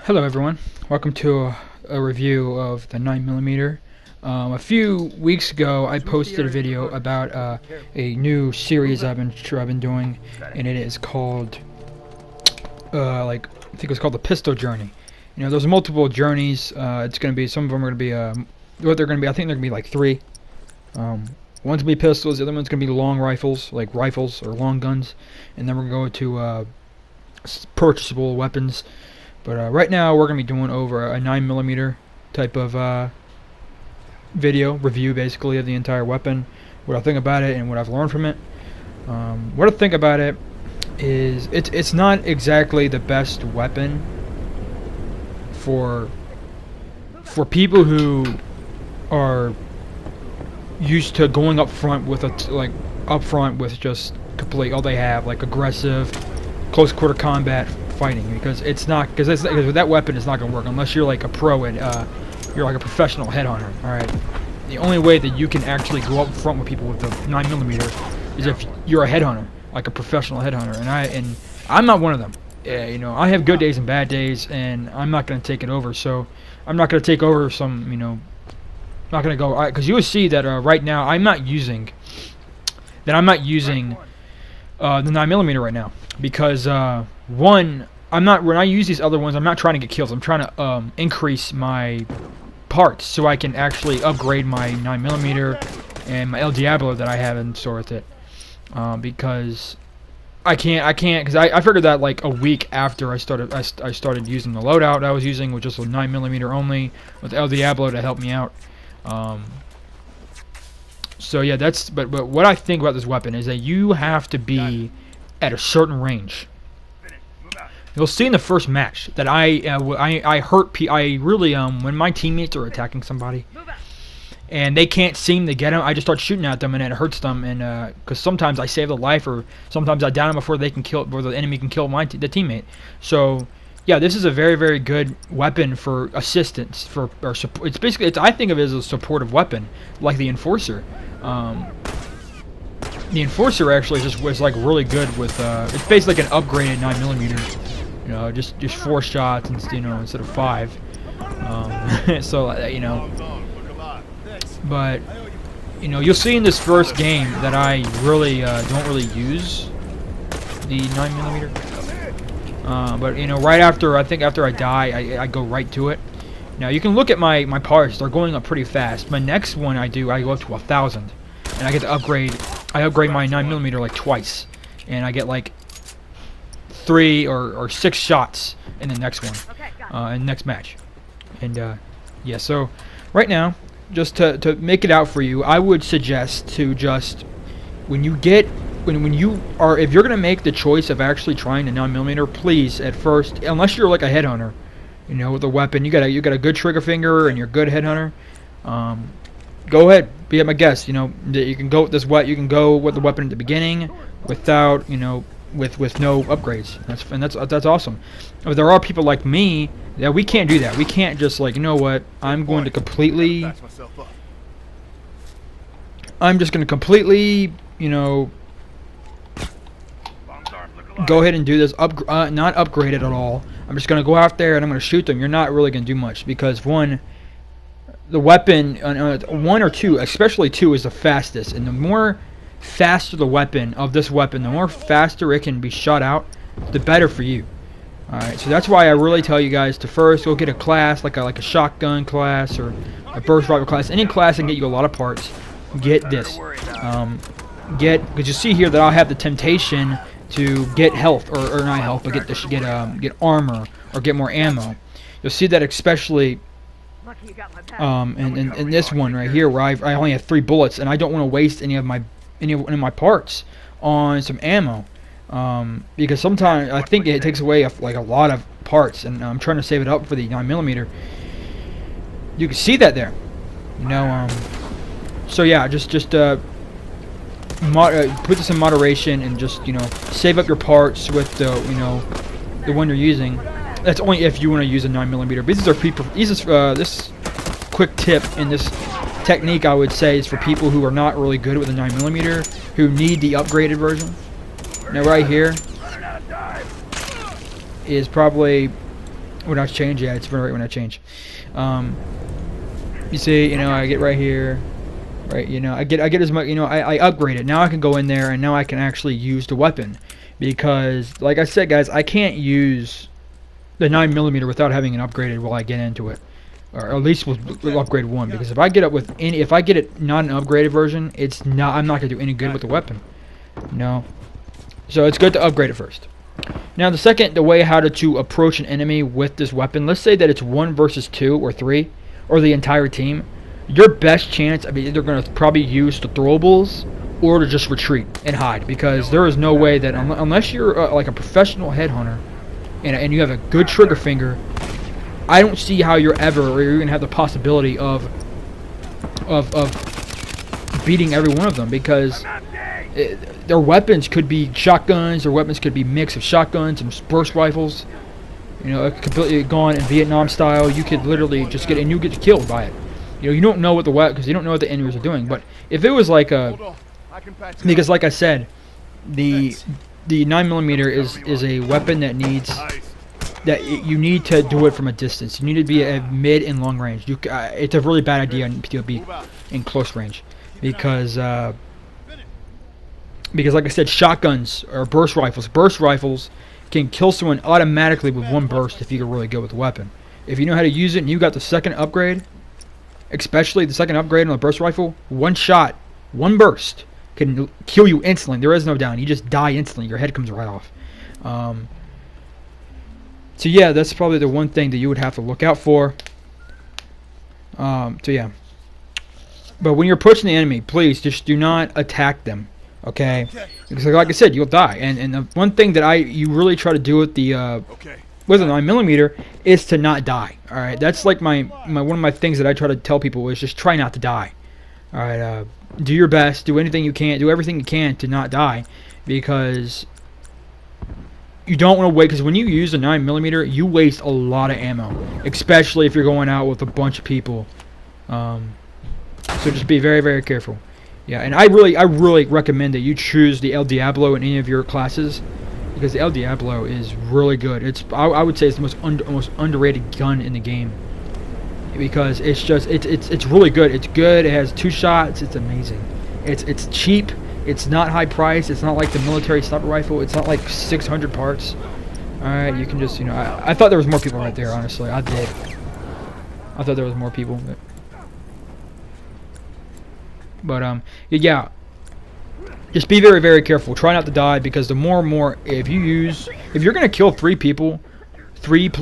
Hello everyone, welcome to a review of the 9mm. A few weeks ago I posted a video about a new series I've been doing, and it is called I think it was called the Pistol Journey. You know, there's multiple journeys. It's going to be, some of them are going to be what they're going to be, I think they're going to be like three. One's going to be pistols, the other one's going to be long rifles, like rifles or long guns, and then we're going to go to purchasable weapons. But right now we're going to be doing over a 9mm type of video review, basically, of the entire weapon, what I think about it and what I've learned from it. What I think about it is it's not exactly the best weapon for people who are used to going up front with with just complete all they have, like aggressive close quarter combat fighting, because it's not, because that weapon is not going to work unless you're like a pro and you're like a professional headhunter. All right, the only way that you can actually go up front with people with the 9mm is if you're a headhunter, like a professional headhunter, and I'm not one of them. You know, I have good days and bad days, and I'm not going to take it over. So I'm not going to take over some, you know, not going to go, because you will see that right now I'm not using the 9mm right now, because one, when I use these other ones, I'm not trying to get kills. I'm trying to increase my parts so I can actually upgrade my 9mm and my El Diablo that I have in store with it. Because I can't, because I figured that like a week after I started using the loadout I was using, with just a 9mm only, with El Diablo to help me out. So yeah, but what I think about this weapon is that you have to be at a certain range. You'll see in the first match that I really when my teammates are attacking somebody and they can't seem to get them, I just start shooting at them, and it hurts them, and because sometimes I save the life, or sometimes I down them before they can kill, before the enemy can kill the teammate. So yeah, this is a very, very good weapon for assistance, or support. It's basically, I think of it as a supportive weapon, like the Enforcer. The Enforcer actually was like really good with. It's basically like an upgraded 9mm. You know, just 4 shots, instead of 5. So you know, but you know, you'll see in this first game that I really don't really use the 9mm. But you know, right after, I think after I die, I go right to it. Now you can look at my parts; they're going up pretty fast. My next one I go up to 1,000, and I get to upgrade. I upgrade my 9mm like twice, and I get like 3 or 6 shots in the next one, in the next match. And yeah, so right now, just to make it out for you, I would suggest to just, when you are, if you're gonna make the choice of actually trying the 9mm, please, at first, unless you're like a headhunter, you know, with a weapon, you got a good trigger finger and you're a good headhunter, go ahead, be my guest. You know, you can go with you can go with the weapon at the beginning without, you know, with no upgrades. That's awesome. But there are people like me that we can't do that. We can't just, like, you know what, I'm just gonna completely, you know, go ahead and do this, not upgrade it at all. I'm just gonna go out there and I'm gonna shoot them. You're not really gonna do much, because one, the weapon, 1 or 2, especially 2, is the fastest, and the more faster the weapon of this weapon, the more faster it can be shot out, the better for you. Alright, so that's why I really tell you guys to first go get a class, like a shotgun class or a burst rifle class, any class that can get you a lot of parts. Get this. Because you see here that I'll have the temptation to get health, or not health, but get armor or get more ammo. You'll see that especially in this one right here, where I only have 3 bullets, and I don't want to waste any of my parts on some ammo, because sometimes I think it takes away like a lot of parts, and I'm trying to save it up for the 9mm. You can see that there, you know. So yeah, just put this in moderation, and just, you know, save up your parts with the, you know, the one you're using. That's only if you want to use a 9mm. But this quick tip in this technique, I would say, is for people who are not really good with a 9mm, who need the upgraded version. Now right here is probably when I change. Yeah, it's right when I change. You see, I get right here, right? I get as much. I upgrade it. Now I can go in there and now I can actually use the weapon, because like I said, guys, I can't use the 9mm without having it upgraded while I get into it, or at least with upgrade 1. Because if I get it not an upgraded version, I'm not gonna do any good with the weapon. So it's good to upgrade it first. Now the way how to approach an enemy with this weapon, let's say that it's 1 versus 2 or 3, or the entire team. Your best chance, they're going to probably use the throwables or to just retreat and hide, because there is no way that unless you're like a professional headhunter and you have a good trigger finger, I don't see how you're going to have the possibility of beating every one of them, because their weapons could be shotguns, their weapons could be mix of shotguns and burst rifles. Completely gone in Vietnam style. You could literally just get, and you get killed by it. You don't know what the weapon, because you don't know what the enemies are doing. But if it was like because like I said, the 9mm is a weapon that you need to do it from a distance. You need to be at mid and long range. It's a really bad idea to be in close range, because like I said, shotguns or burst rifles can kill someone automatically with 1 burst if you can really go with the weapon. If you know how to use it and you got the second upgrade, especially the second upgrade on the burst rifle, 1 shot, 1 burst can kill you instantly. There is no down. You just die instantly. Your head comes right off. So yeah, that's probably the one thing that you would have to look out for. So yeah. But when you're approaching the enemy, please just do not attack them. Okay, because like I said, you'll die. And the one thing that you really try to do with the with a 9mm is to not die. All right, that's like one of my things that I try to tell people is just try not to die. All right, do your best, do anything you can, do everything you can to not die, because you don't want to wait. Because when you use a 9mm, you waste a lot of ammo, especially if you're going out with a bunch of people. So just be very, very careful. Yeah, and I really recommend that you choose the El Diablo in any of your classes, because the El Diablo is really good. I would say it's the most underrated gun in the game, because it's really good. It's good. It has 2 shots. It's amazing. It's cheap. It's not high price. It's not like the military sniper rifle. It's not like 600 parts. All right, you can just I thought there was more people right there. Honestly, I did. I thought there was more people. But yeah, just be very, very careful. Try not to die, because the more and more, if you're gonna kill 3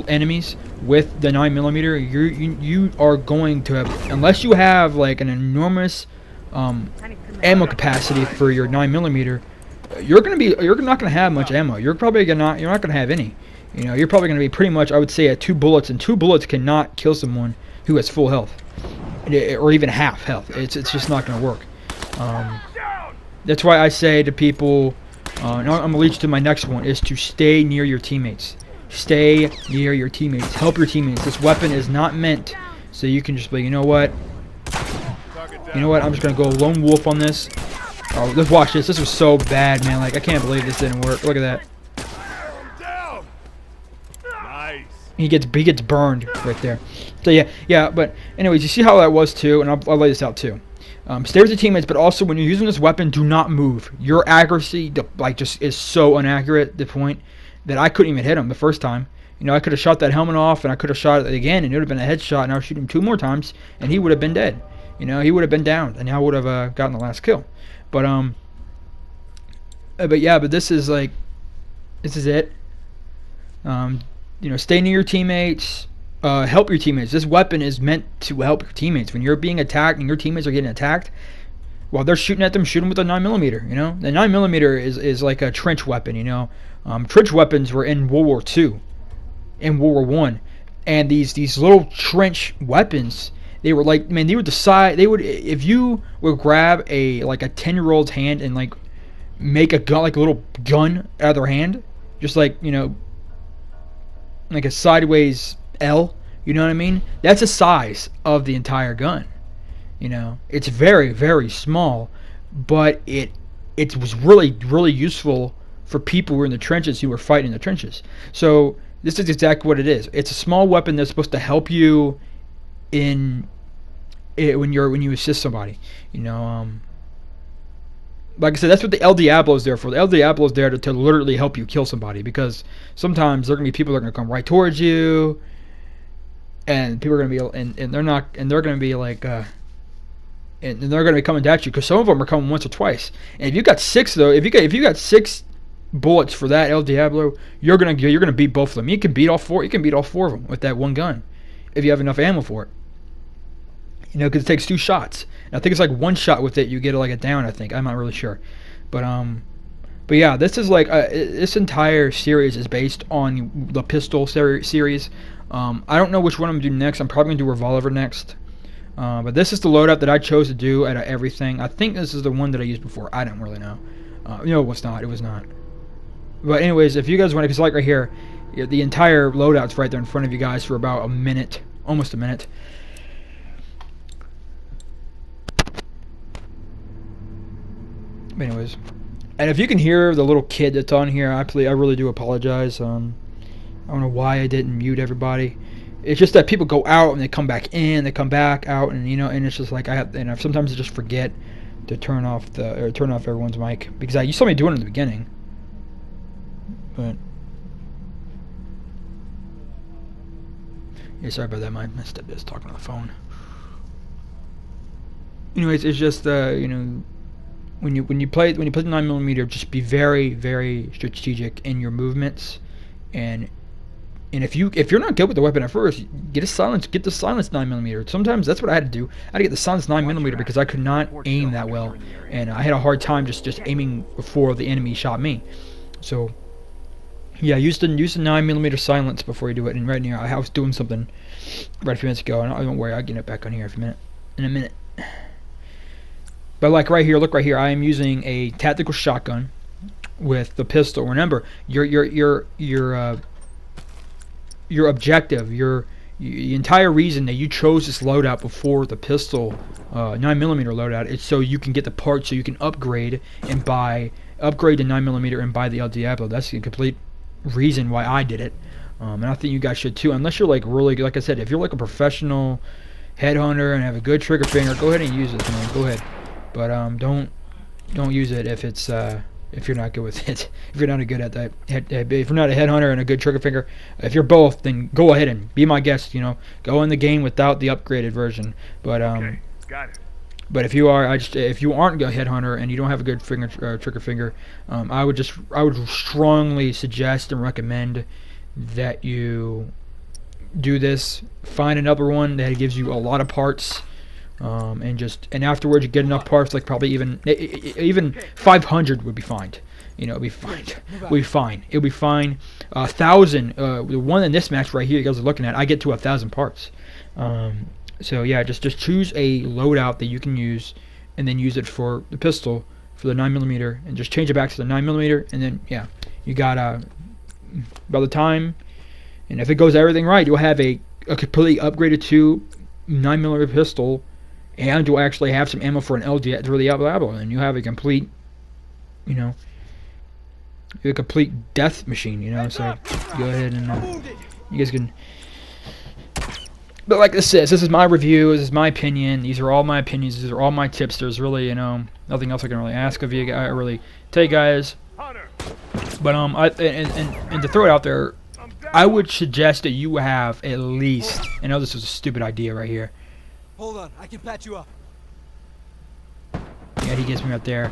enemies with the 9mm, you are going to have, unless you have like an enormous ammo capacity for your 9mm, you're not gonna have much ammo. You're not gonna have any. You're probably gonna be pretty much, I would say, at 2 bullets, and 2 bullets cannot kill someone who has full health, or even half health. It's just not going to work. That's why I say to people, and I'm going to lead you to my next one, is to stay near your teammates. Stay near your teammates. Help your teammates. This weapon is not meant so you can just be, you know what, I'm just going to go lone wolf on this. Oh, let's watch this. This was so bad, man. Like, I can't believe this didn't work. Look at that. He gets burned right there. So yeah. But anyways, you see how that was too, and I'll lay this out too. Stay with your teammates, but also when you're using this weapon, do not move. Your accuracy, just is so inaccurate at the point that I couldn't even hit him the first time. I could have shot that helmet off, and I could have shot it again, and it would have been a headshot, and I would shoot him 2 more times, and he would have been dead. He would have been down, and I would have gotten the last kill. But this is it. Stay near your teammates. Help your teammates. This weapon is meant to help your teammates. When you're being attacked and your teammates are getting attacked, while they're shooting at them, shoot them with a 9mm. The 9mm is like a trench weapon. Trench weapons were in World War II, in World War I, and these little trench weapons, they were like, man, they would decide, if you would grab a 10-year-old's hand and like make a gun, like a little gun out of their hand, just like a sideways L, you know what I mean? That's the size of the entire gun. It's very, very small, but it was really, really useful for people who were in the trenches, who were fighting in the trenches. So This is exactly what it is. It's a small weapon that's supposed to help you in it when you assist somebody. You know, like I said, that's what the El Diablo is there for. The El Diablo is there to literally help you kill somebody, because sometimes there are gonna be people that are gonna come right towards you, and people are gonna be and they're not, and they're gonna be like and they're gonna be coming at you, because some of them are coming once or twice. And if you got 6 though, if you got 6 bullets for that El Diablo, you're gonna beat both of them. You can beat all 4. You can beat all 4 of them with that one gun, if you have enough ammo for it. You know, because it takes 2 shots. And I think it's like 1 shot with it, you get like a down. I think, I'm not really sure, but yeah, this is like this entire series is based on the pistol series. I don't know which one I'm gonna do next. I'm probably gonna do Revolver next. But this is the loadout that I chose to do out of everything. I think this is the one that I used before. I don't really know. No, it was not. It was not. But anyways, if you guys want to, because like right here, the entire loadout's right there in front of you guys for about a minute, almost a minute. But anyways, and if you can hear the little kid that's on here, I really do apologize. I don't know why I didn't mute everybody. It's just that people go out and they come back in, they come back out, and you know, and it's just like sometimes I just forget to turn off everyone's mic, because you saw me doing it in the beginning. But yeah, sorry about that. My stepdad is talking on the phone. Anyways, it's just you know, when you play the 9mm, just be very, very strategic in your movements, and if you're not good with the weapon at first, get the silenced 9mm. Sometimes that's what I had to do. I had to get the silenced 9mm because I could not aim that well, and I had a hard time just aiming before the enemy shot me. So yeah, use the 9mm silence before you do it. And right now, I was doing something right a few minutes ago, and don't worry, I'll get it back on here in a minute. But like right here, look right here, I am using a tactical shotgun with the pistol. Remember, your objective, the entire reason that you chose this loadout before the pistol 9mm loadout is so you can get the parts, so you can upgrade the 9mm and buy the El Diablo. That's the complete reason why I did it, and I think you guys should too, unless you're like really good. Like I said, if you're like a professional headhunter and have a good trigger finger, go ahead and use this, man. Go ahead, but don't use it if you're not good with it. If you're not good at that, if you're not a headhunter and a good trigger finger, if you're both, then go ahead and be my guest. You know, go in the game without the upgraded version. But okay, got it. But if you aren't a headhunter and you don't have a good trigger finger, I would strongly suggest and recommend that you do this. Find another one that gives you a lot of parts, and afterwards you get enough parts, like probably even 500 would be fine. You know, it'll be fine. It'll be fine. It'll be fine. 1,000. The one in this match right here, you guys are looking at, I get to 1,000 parts. So yeah, just choose a loadout that you can use, and then use it for the pistol, for the 9mm, and just change it back to the 9mm, and then yeah, you got by the time, and if it goes everything right, you'll have a completely upgraded 9mm pistol, and you'll actually have some ammo for an LG for the Diablo, and you have a complete, you know, a complete death machine. You know, so go ahead and you guys can. But like this is my review. This is my opinion. These are all my opinions. These are all my tips. There's really, you know, nothing else I can really ask of you. I really tell you guys. But and to throw it out there, I would suggest that you have at least. I know this is a stupid idea right here. Hold on, I can patch you up. Yeah, he gets me right there.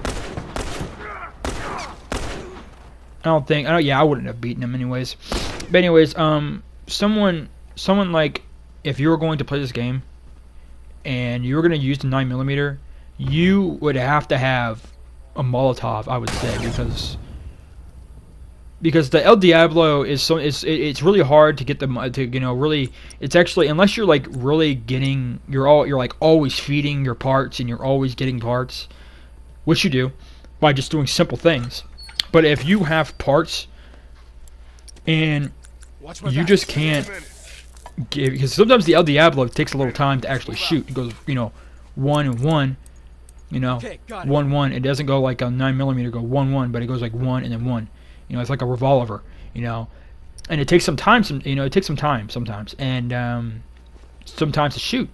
Yeah, I wouldn't have beaten him anyways. But anyways, someone like, if you were going to play this game and you were going to use the 9mm, you would have to have a Molotov, I would say, because the El Diablo is it's really hard to get really, it's actually, unless you're like really getting, you're like always feeding your parts and you're always getting parts, which you do by just doing simple things. But if you have parts and you just can't give, because sometimes the El Diablo takes a little time to actually shoot. It goes, you know, 1 and 1, you know, 1 1. It doesn't go like a 9mm go 1 1, but it goes like 1 and then 1. You know, it's like a revolver, you know. and it takes some time. It takes some time sometimes, and sometimes to shoot.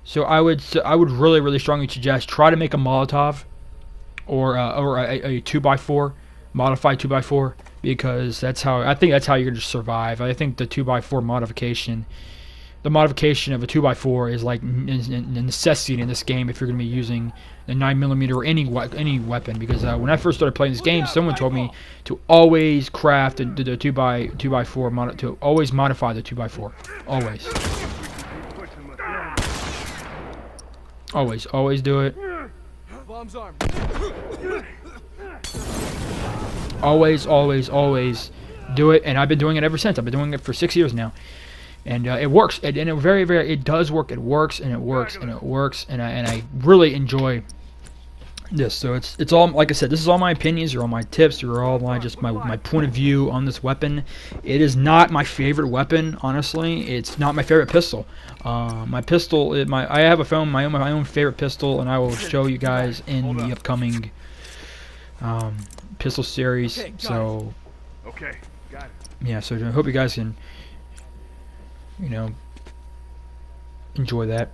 So I would really strongly suggest try to make a Molotov or a 2x4, modified 2x4, because I think that's how you're gonna survive. I think the 2x4 modification. The modification of a 2x4 is like a necessity in this game if you're going to be using a 9mm or any weapon. Because when I first started playing this game, someone told me to always craft the 2x4 to always modify the 2x4. Always do it. Bomb's armed. Always do it. And I've been doing it ever since. I've been doing it for 6 years now. And it works, and it does work. It works, and I really enjoy this. So it's all, like I said, this is all my opinions, or all my tips, or all my point of view on this weapon. It is not my favorite weapon, honestly. It's not my favorite pistol. My pistol, I have my own favorite pistol, and I will show you guys in the upcoming pistol series. So okay, got it. Yeah, so I hope you guys can, enjoy that.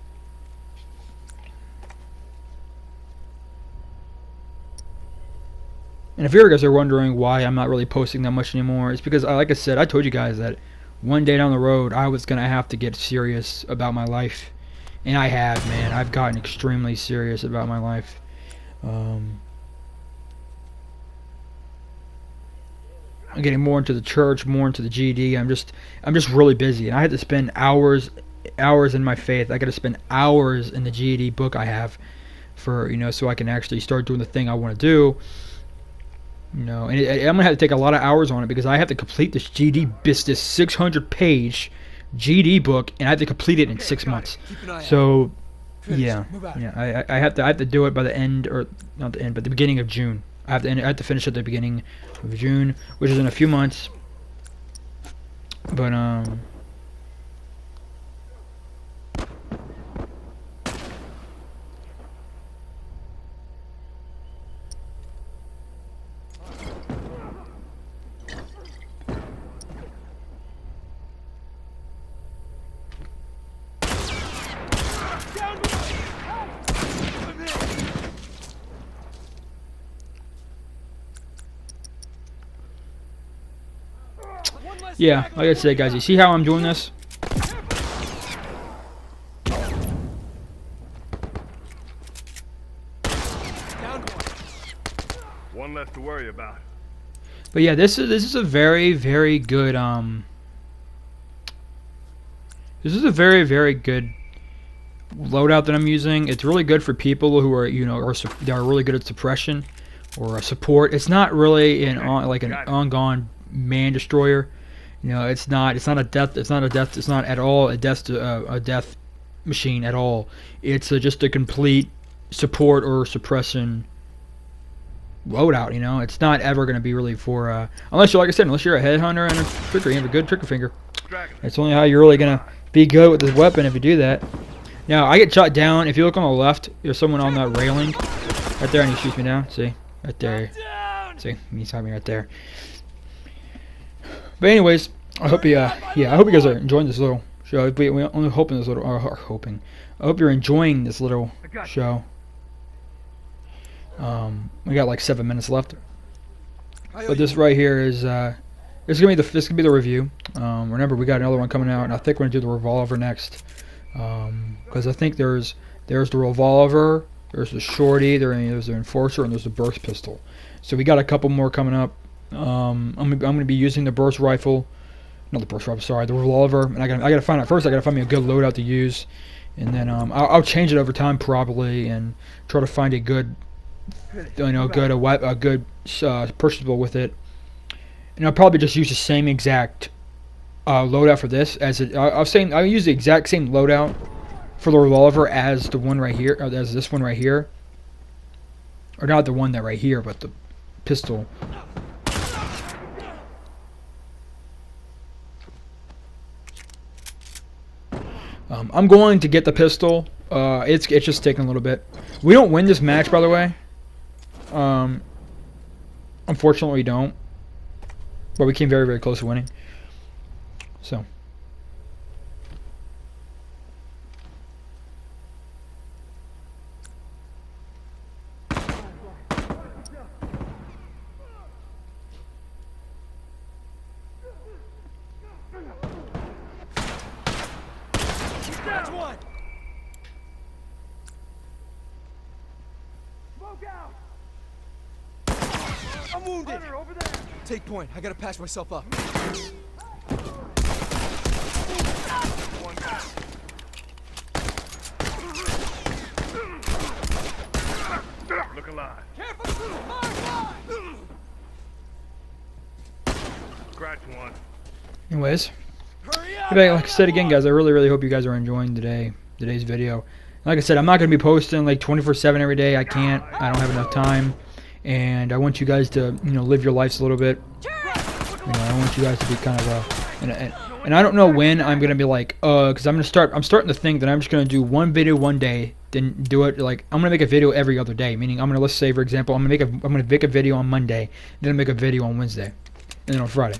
And if you guys are wondering why I'm not really posting that much anymore, it's because, like I said, I told you guys that one day down the road I was going to have to get serious about my life. And I have, man. I've gotten extremely serious about my life. I'm getting more into the church, more into the GED. I'm just really busy, and I had to spend hours in my faith. I got to spend hours in the GED book I have for, so I can actually start doing the thing I want to do. And I'm gonna have to take a lot of hours on it, because I have to complete this GED, this 600-page GED book, and I have to complete it in 6 months. So, yeah. I have to do it by the end, or not the end, but the beginning of June. I have to finish at the beginning of June, which is in a few months. But yeah, like I said, guys, you see how I'm doing this? One left to worry about. But yeah, this is a very good this is a very good loadout that I'm using. It's really good for people who are they are really good at suppression or support. It's not really an on-gone man destroyer. It's not a death. It's not at all a death machine at all. It's just a complete support or suppression loadout. It's not ever going to be really for unless you're, like I said, unless you're a headhunter and a trigger, you have a good trigger finger. That's only how you're really going to be good with this weapon, if you do that. Now I get shot down. If you look on the left, there's someone on that railing right there, and he shoots me down. See, right there. See, he's shot me right there. But anyways, I hope you guys are enjoying this little show. We're only hoping this little, hoping. I hope you're enjoying this little show. We got like 7 minutes left. But this right here is this gonna be the review. Remember, we got another one coming out, and I think we're gonna do the Revolver next. Because I think there's the Revolver, there's the Shorty, there's the Enforcer, and there's the Burst Pistol. So we got a couple more coming up. I'm gonna be using the burst rifle, not the burst rifle. Sorry, the Revolver. And I gotta find out first. I gotta find me a good loadout to use, and then I'll change it over time probably, and try to find a good, good purchasable with it. And I'll probably just use the same exact loadout for this as it. I'll use the exact same loadout for the Revolver as the one right here, or as this one right here, or not the one that right here, but the pistol. I'm going to get the pistol. It's just taking a little bit. We don't win this match, by the way. Unfortunately, we don't. But we came very close to winning. So. That's one. Smoke out. I'm wounded. Hunter, over there. Take point. I gotta patch myself up. One guy. Look alive. Careful! Fire! Scratch one. Anyways, Hurry up! like I said again, guys, I really hope you guys are enjoying today's video. Like I said, I'm not going to be posting like 24/7 every day. I can't. I don't have enough time, and I want you guys to live your lives a little bit. I want you guys to be kind of and I don't know when I'm going to be like because I'm starting to think that I'm just going to do one video one day, then do it like I'm going to make a video every other day. Meaning I'm going to, let's say for example, I'm going to make a video on Monday, then make a video on Wednesday, and then on Friday.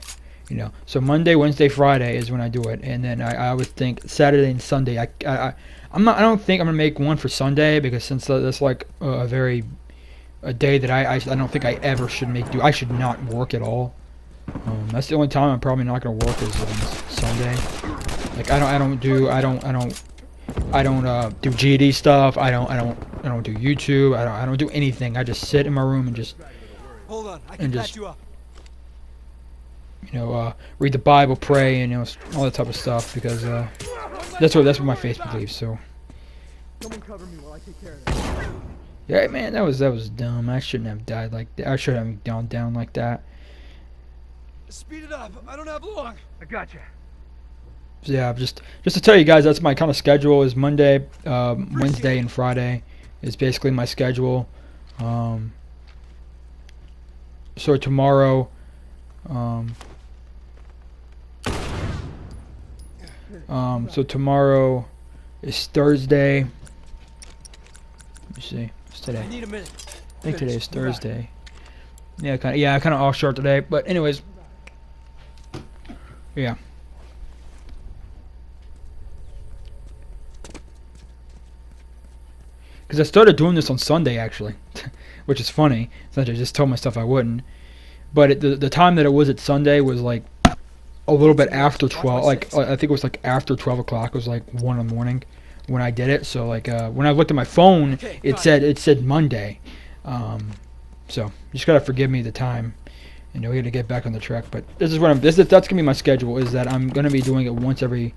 So Monday, Wednesday, Friday is when I do it, and then I would think Saturday and Sunday. I don't think I'm gonna make one for Sunday because since that's like a day that I don't think I ever should do. I should not work at all. That's the only time I'm probably not gonna work is on Sunday. Like I don't do GD stuff. I don't do YouTube. I don't do anything. I just sit in my room and just Hold on, I can patch you up. read the Bible, pray, and all that type of stuff because that's what my faith believes. So. Someone cover me while I take care of it. Yeah, man, that was dumb. I shouldn't have died like that. I shouldn't have gone down like that. Speed it up. I don't have long. I got you. So yeah, just to tell you guys, that's my kind of schedule. Is Monday, Wednesday, and Friday is basically my schedule. So tomorrow. So tomorrow is Thursday. Let me see. What's today? I need a minute. I think today is Thursday. Yeah, kind of off short today. But anyways, yeah. Because I started doing this on Sunday actually, which is funny. Since I just told myself I wouldn't. But the time that it was at Sunday was like a little bit after 12. Like I think it was like after 12 o'clock. It was like 1 in the morning when I did it. So like when I looked at my phone, it said Monday. So you just gotta forgive me the time. We gotta get back on the track. But this is what that's gonna be my schedule. Is that I'm gonna be doing it once every.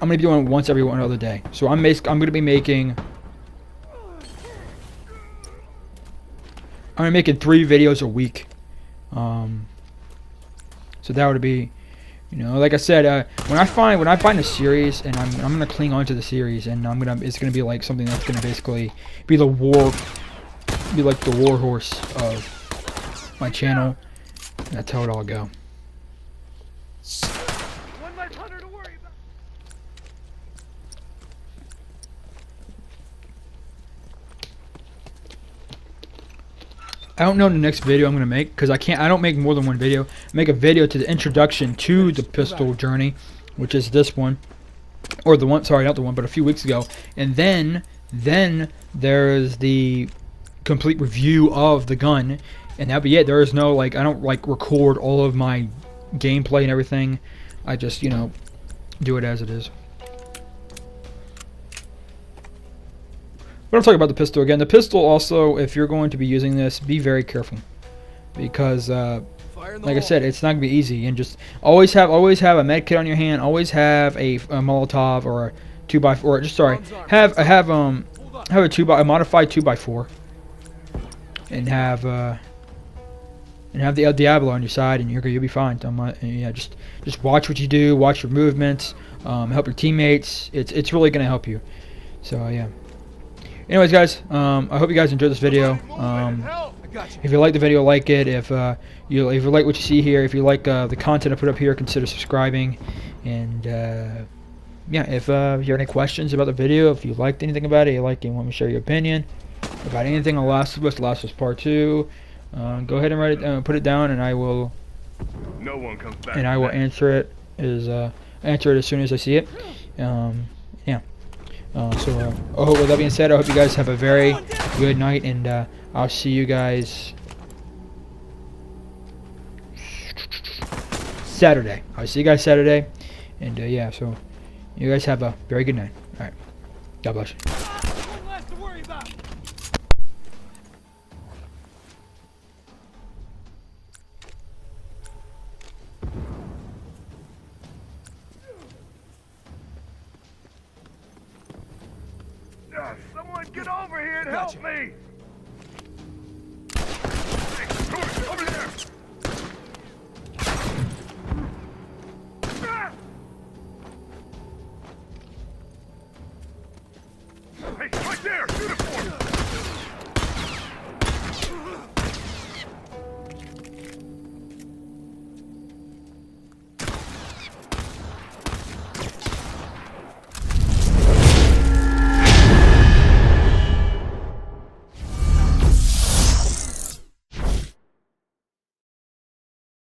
I'm gonna be doing it once every one other day. So I'm gonna be making. I'm making 3 videos a week. So that would be, like I said, when I find a series and I'm gonna cling on to the series and it's gonna be like something that's gonna basically be like the war horse of my channel. That's how it'll go. One less hunter to worry about. I don't know the next video I'm gonna make because I don't make more than one video. I make a video to the introduction to the pistol journey, which is this one, or the one. Sorry, not the one, but a few weeks ago. And then there's the complete review of the gun, and that'll be it. There is no I don't record all of my gameplay and everything. I just do it as it is. But I'm talking about the pistol again. The pistol also, if you're going to be using this, be very careful because, like I said, it's not gonna be easy. And just always have a med kit on your hand. Always have a Molotov or a 2x4. Or just have a modified 2x4, and have the El Diablo on your side, and you'll be fine. Yeah, just watch what you do, watch your movements, help your teammates. It's really gonna help you. So yeah. Anyways, guys, I hope you guys enjoyed this video. If you like the video, like it. If you like what you see here, if you like the content I put up here, consider subscribing. And yeah, if you have any questions about the video, if you liked anything about it, you want me to share your opinion about anything on Last of Us Part 2, go ahead and write it, put it down, and I will. No one comes back. And I will answer it answer it as soon as I see it. Yeah. With that being said, I hope you guys have a very good night, and I'll see you guys Saturday. I'll see you guys Saturday, and yeah. So you guys have a very good night. All right. God bless you. One less to worry about. Someone get over here and help Gotcha. me!